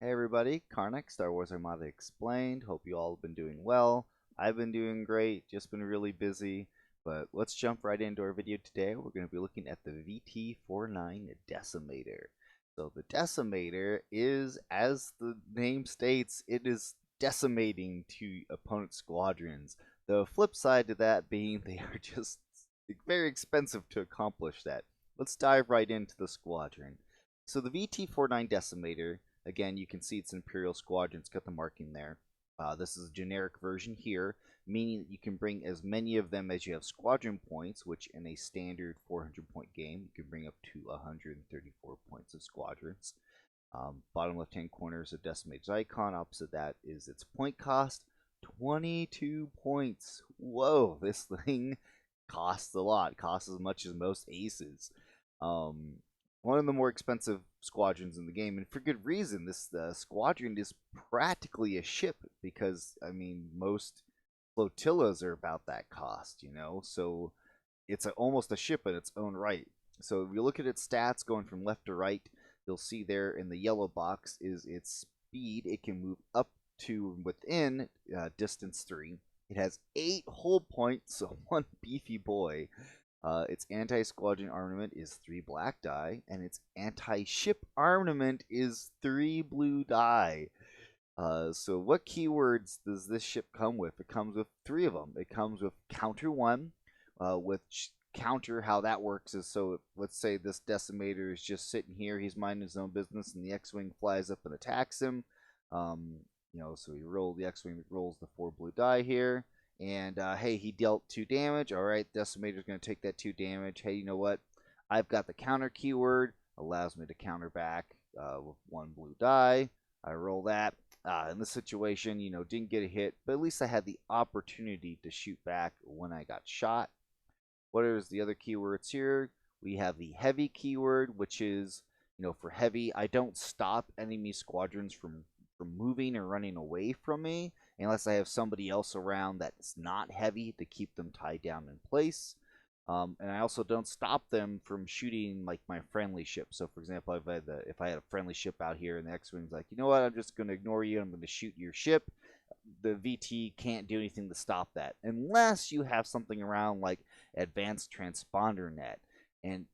Hey everybody, Karnak, Star Wars Armada Explained. Hope you all have been doing well. I've been doing great, just been really busy. But let's jump right into our video today. We're going to be looking at the VT-49 Decimator. So the Decimator is, as the name states, it is decimating to opponent squadrons. The flip side to that being they are just very expensive to accomplish that. Let's dive right into the squadron. So the VT-49 Decimator, again, you can see it's Imperial Squadron. It's got the marking there. This is a generic version here, meaning that you can bring as many of them as you have squadron points, which in a standard 400-point game, you can bring up to 134 points of squadrons. Bottom left-hand corner is a Decimator's icon. Opposite that is its point cost, 22 points. Whoa, this thing costs a lot. It costs as much as most aces. One of the more expensive squadrons in the game, and for good reason. This squadron is practically a ship because, I mean, most flotillas are about that cost, so it's almost a ship in its own right. So if you look at its stats going from left to right, you'll see there in the yellow box is its speed. It can move up to within distance 3. It has 8 hull points, so one beefy boy. Its anti-squadron armament is 3 black die, and its anti-ship armament is 3 blue die. So what keywords does this ship come with? It comes with 3 of them. It comes with counter 1, which counter, how that works is, so let's say this Decimator is just sitting here, he's minding his own business, and the X-Wing flies up and attacks him. So the X-Wing rolls the 4 blue die here. And, hey, he dealt 2 damage. All right, Decimator's going to take that 2 damage. Hey, you know what? I've got the counter keyword. Allows me to counter back with 1 blue die. I roll that. In this situation, didn't get a hit, but at least I had the opportunity to shoot back when I got shot. What is the other keywords here? We have the heavy keyword, which is, for heavy, I don't stop enemy squadrons from moving or running away from me unless I have somebody else around that's not heavy to keep them tied down in place. And I also don't stop them from shooting like my friendly ship. So for example, if I had a friendly ship out here and the X-Wing's like, you know what, I'm just going to ignore you, I'm going to shoot your ship, the VT can't do anything to stop that unless you have something around like advanced transponder net. And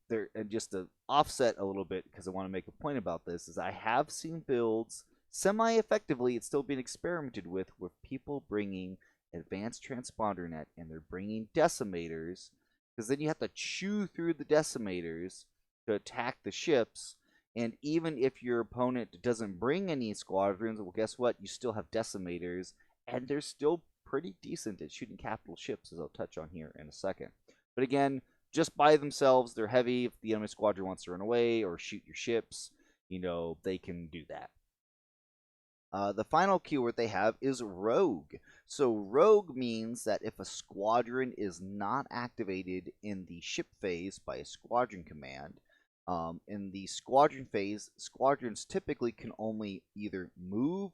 just to offset a little bit, because I want to make a point about this, is I have seen builds semi-effectively, it's still being experimented with people bringing advanced transponder net, and they're bringing decimators, because then you have to chew through the decimators to attack the ships. And even if your opponent doesn't bring any squadrons, well, guess what? You still have decimators, and they're still pretty decent at shooting capital ships, as I'll touch on here in a second. But again, just by themselves, they're heavy. If the enemy squadron wants to run away or shoot your ships, they can do that. The final keyword they have is rogue. So rogue means that if a squadron is not activated in the ship phase by a squadron command, in the squadron phase, squadrons typically can only either move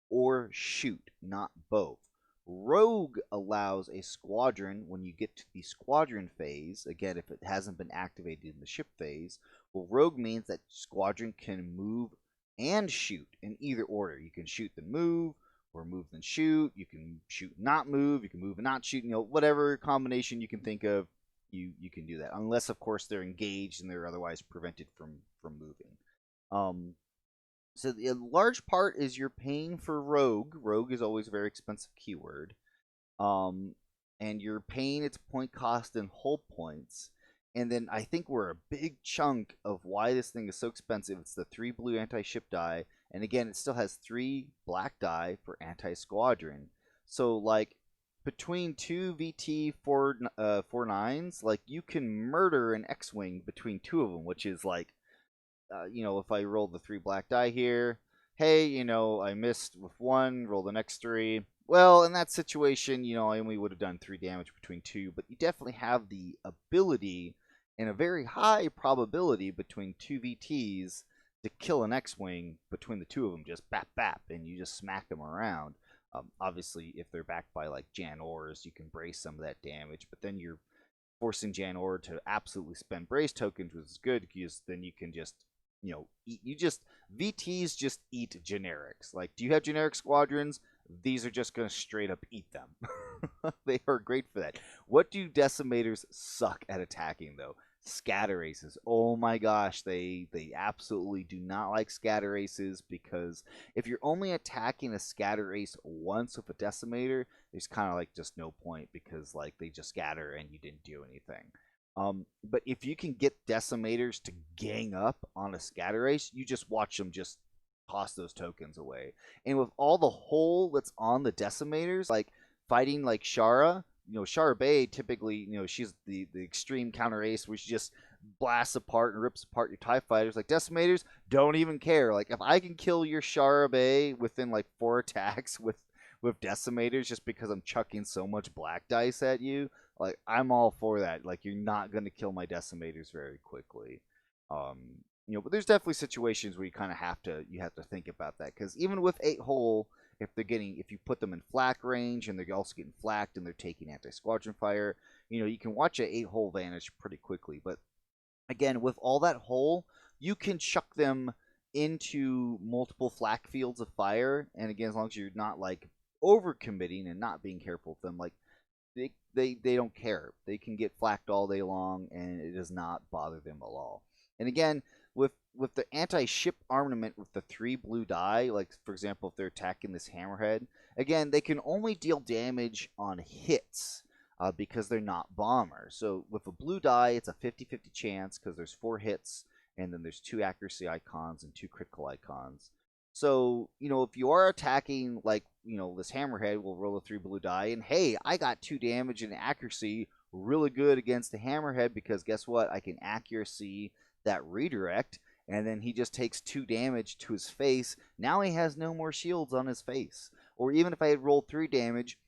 or shoot, not both. Rogue allows a squadron, when you get to the squadron phase, again, if it hasn't been activated in the ship phase, well, rogue means that squadron can move and shoot in either order. You can shoot then move, or move then shoot. You can shoot and not move. You can move and not shoot. Whatever combination you can think of, you can do that. Unless, of course, they're engaged and they're otherwise prevented from moving. So the large part is you're paying for rogue. Rogue is always a very expensive keyword. And you're paying its point cost in hull points. And then I think we're a big chunk of why this thing is so expensive. It's the 3 blue anti-ship die. And again, it still has 3 black die for anti-squadron. So, like, between 2 VT-49s, like, you can murder an X-Wing between 2 of them, which is like, if I roll the 3 black die here, hey, I missed with 1, roll the next 3. Well, in that situation, I only would have done 3 damage between 2, but you definitely have the ability and a very high probability between 2 VTs to kill an X-Wing between the 2 of them, just bap bap, and you just smack them around. Obviously, if they're backed by like Jan Ors, you can brace some of that damage, but then you're forcing Jan Or to absolutely spend brace tokens, which is good because then you can just VTs just eat generics. Like, do you have generic squadrons? These are just going to straight up eat them. They are great for that. What do decimators suck at attacking, though? Scatter aces. Oh my gosh, they absolutely do not like scatter aces, because if you're only attacking a scatter ace once with a decimator, there's kind of like just no point, because like they just scatter and you didn't do anything. But if you can get decimators to gang up on a scatter ace, you just watch them just toss those tokens away. And with all the hole that's on the decimators, like fighting like Shara, Shara Bay typically, she's the extreme counter ace where she just blasts apart and rips apart your TIE fighters. Like, decimators don't even care. Like, if I can kill your Shara Bay within like 4 attacks with decimators just because I'm chucking so much black dice at you, like, I'm all for that. Like, you're not going to kill my decimators very quickly. But there's definitely situations where you kind of have to think about that, because even with 8 hole, if you put them in flak range and they're also getting flaked and they're taking anti-squadron fire, you can watch an 8 hole vanish pretty quickly. But again, with all that hole, you can chuck them into multiple flak fields of fire, and again, as long as you're not like overcommitting and not being careful with them, like they don't care. They can get flaked all day long, and it does not bother them at all. And again, with the anti-ship armament with the 3 blue die, like for example, if they're attacking this hammerhead, again, they can only deal damage on hits because they're not bombers. So with a blue die, it's a 50-50 chance because there's 4 hits, and then there's 2 accuracy icons and 2 critical icons. So, if you are attacking, like, this hammerhead will roll a 3 blue die, and hey, I got 2 damage and accuracy, really good against the hammerhead, because guess what? I can accuracy that redirect, and then he just takes 2 damage to his face. Now he has no more shields on his face. Or even if I had rolled 3 damage,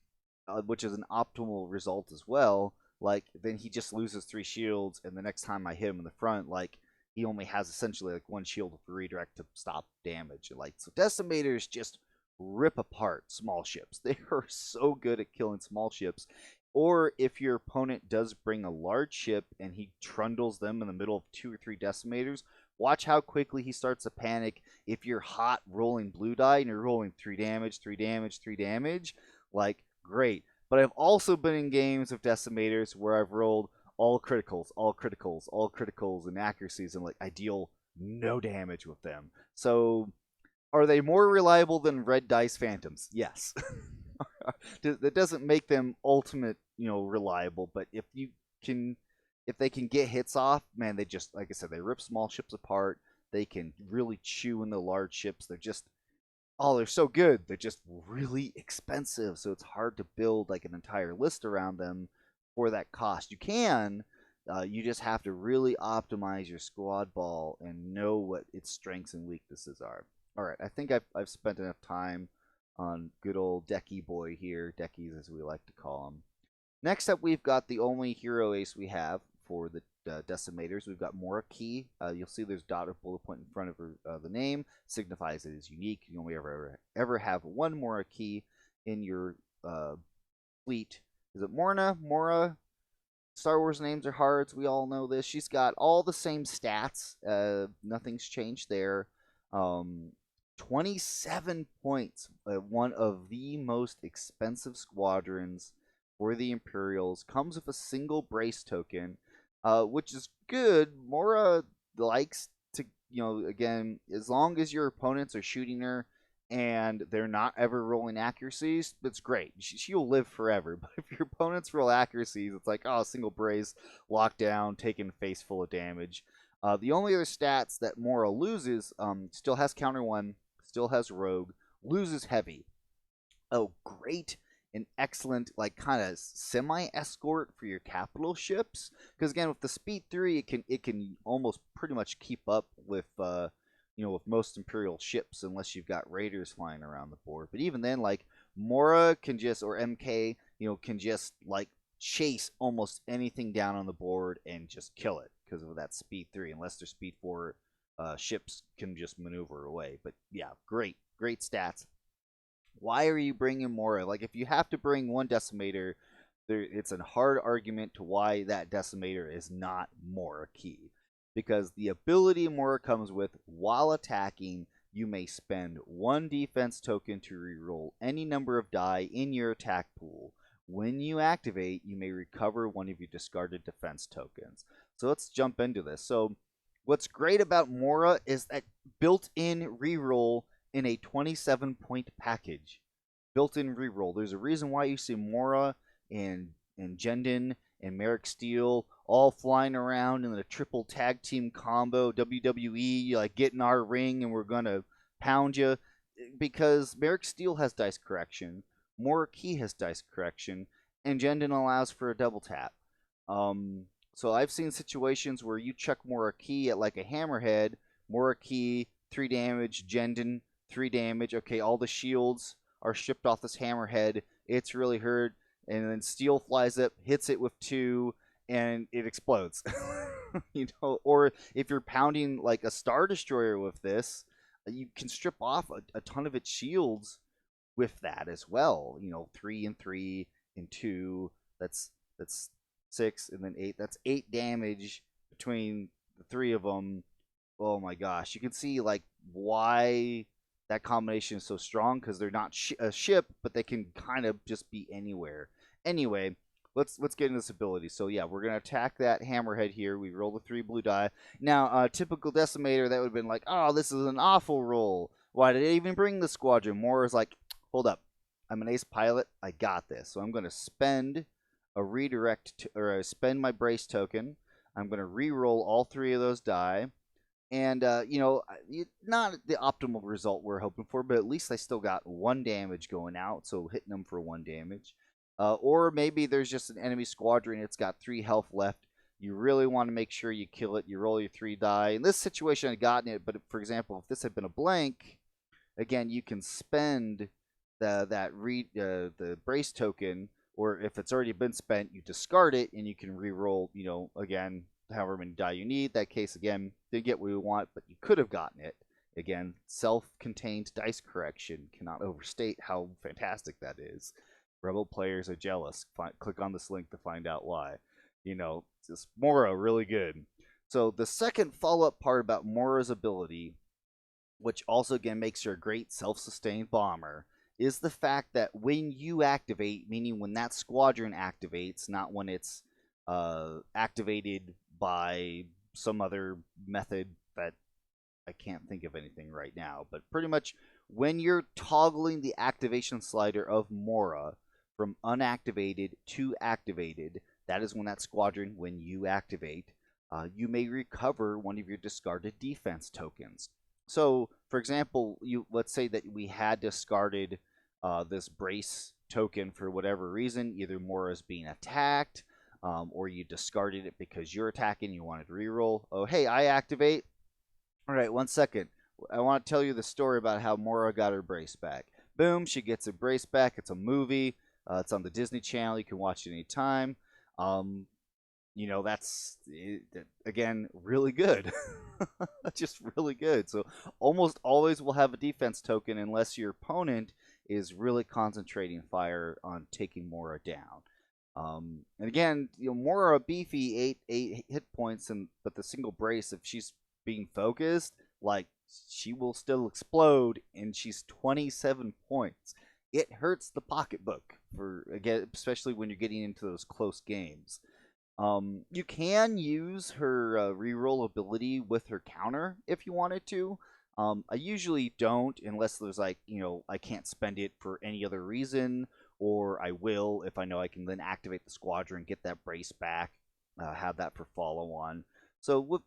which is an optimal result as well, like, then he just loses 3 shields, and the next time I hit him in the front, like, he only has essentially like 1 shield with redirect to stop damage. Like, so decimators just rip apart small ships. They are so good at killing small ships. Or if your opponent does bring a large ship and he trundles them in the middle of 2 or 3 decimators, watch how quickly he starts to panic. If you're hot rolling blue die and you're rolling 3 damage, 3 damage, 3 damage, like, great. But I've also been in games of decimators where I've rolled all criticals, all criticals, all criticals, and accuracies, and like I deal no damage with them. So, are they more reliable than red dice phantoms? Yes. That doesn't make them ultimate, reliable. But if they can get hits off, man, they just, like I said, they rip small ships apart. They can really chew in the large ships. They're so good. They're just really expensive. So it's hard to build like an entire list around them for that cost. You just have to really optimize your squad ball and know what its strengths and weaknesses are. All right, I think I've spent enough time on good old Decky boy here, Deckies as we like to call him. Next up, we've got the only hero ace we have for the decimators. We've got Mora Key. You'll see there's dot or bullet point in front of her, the name. Signifies it is unique. You only ever have 1 Mora Key in your fleet. Is it Morna? Mora? Star Wars names are hard. We all know this. She's got all the same stats. Nothing's changed there. 27 points. One of the most expensive squadrons for the Imperials. Comes with a single brace token, which is good. Mora likes to, again, as long as your opponents are shooting her and they're not ever rolling accuracies, that's great. She'll live forever. But if your opponents roll accuracies, it's like, oh, single brace, lockdown, taking a face full of damage. The only other stats that Mora loses, still has counter 1, still has rogue, loses heavy. Oh, great and excellent, like, kind of semi-escort for your capital ships. Because again, with the speed 3, it can almost pretty much keep up with with most Imperial ships, unless you've got raiders flying around the board. But even then, like, Mora can just, or MK, can just like chase almost anything down on the board and just kill it because of that speed 3. Unless their speed 4 ships can just maneuver away. But yeah, great stats. Why are you bringing Mora? Like, if you have to bring 1 decimator, it's a hard argument to why that decimator is not Mora Key. because the ability Mora comes with while attacking, you may spend 1 defense token to reroll any number of die in your attack pool. When you activate, you may recover one of your discarded defense tokens. So let's jump into this. So what's great about Mora is that built-in reroll in a 27-point package. Built-in reroll. There's a reason why you see Mora and Jendon and Merrick Steele all flying around in the triple tag team combo. WWE, like, get in our ring and we're gonna pound you, because Merrick Steele has dice correction, Mora Key has dice correction, and Jendon allows for a double tap. So I've seen situations where you chuck Mora Key at like a hammerhead, Mora Key 3 damage, Jendon 3 damage. Okay, all the shields are stripped off this hammerhead. It's really hurt, and then Steel flies up, hits it with 2, and it explodes. Or if you're pounding like a Star Destroyer with this, you can strip off a ton of its shields with that as well. 3 and 3 and 2. That's 6 and then 8. That's 8 damage between the 3 of them. Oh my gosh, you can see like why that combination is so strong, because they're not a ship, but they can kind of just be anywhere. Anyway, let's get into this ability. So yeah, we're gonna attack that hammerhead here. We roll the 3 blue die. Now, typical Decimator, that would have been like, oh, this is an awful roll. Why did it even bring the Squadron? Mora's like, hold up, I'm an ace pilot. I got this. So I'm gonna spend a redirect or spend my brace token. I'm gonna re-roll all 3 of those die. And, not the optimal result we're hoping for, but at least I still got 1 damage going out, so hitting them for 1 damage. Or maybe there's just an enemy squadron, it's got 3 health left. You really want to make sure you kill it. You roll your 3 die. In this situation, I'd gotten it, but for example, if this had been a blank, again, you can spend the brace token, or if it's already been spent, you discard it, and you can re-roll, again, however many die you need. That case, again, didn't get what we want, but you could have gotten it. Again, self-contained dice correction. Cannot overstate how fantastic that is. Rebel players are jealous. Click on this link to find out why. Just Mora, really good. So the second follow-up part about Mora's ability, which also again makes her a great self-sustained bomber, is the fact that when you activate, meaning when that squadron activates, not when it's activated by some other method that I can't think of anything right now, but pretty much when you're toggling the activation slider of Mora from unactivated to activated, that is when that squadron, when you activate, you may recover one of your discarded defense tokens. So, for example, let's say that we had discarded this brace token for whatever reason, either Mora's being attacked, or you discarded it because you're attacking, you wanted to reroll. Oh, hey, I activate. All right, 1 second. I want to tell you the story about how Mora got her brace back. Boom, she gets her brace back. It's a movie. It's on the Disney Channel. You can watch it anytime. That's, again, really good. Just really good. So almost always we'll have a defense token unless your opponent is really concentrating fire on taking Mora down. And again, Mora beefy, 8 hit points, but the single brace, if she's being focused, like, she will still explode, and she's 27 points. It hurts the pocketbook, especially when you're getting into those close games. You can use her reroll ability with her counter if you wanted to. I usually don't, unless there's I can't spend it for any other reason, or I will if I know I can then activate the squadron, get that brace back, have that for follow-on. So,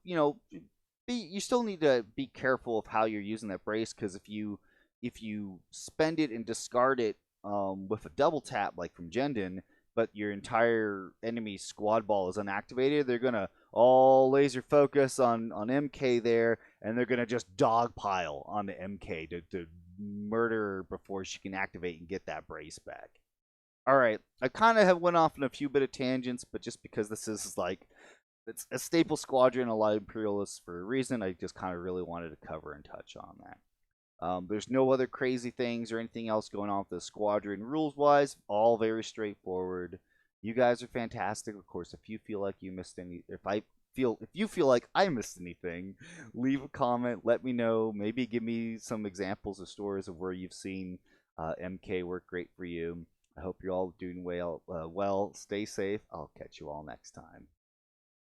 you still need to be careful of how you're using that brace, because if you spend it and discard it with a double tap, like from Jendon, but your entire enemy squad ball is unactivated, they're going to all laser focus on MK there, and they're going to just dogpile on the MK to murder her before she can activate and get that brace back. All right, I kind of have went off on a few bit of tangents, but just because this is it's a staple squadron, a lot of Imperialists for a reason, I just kind of really wanted to cover and touch on that. There's no other crazy things or anything else going on with the squadron rules-wise. All very straightforward. You guys are fantastic. Of course, if you feel like you missed any, if I if you feel like I missed anything, leave a comment. Let me know. Maybe give me some examples of stories of where you've seen MK work great for you. I hope you're all doing well. Stay safe. I'll catch you all next time.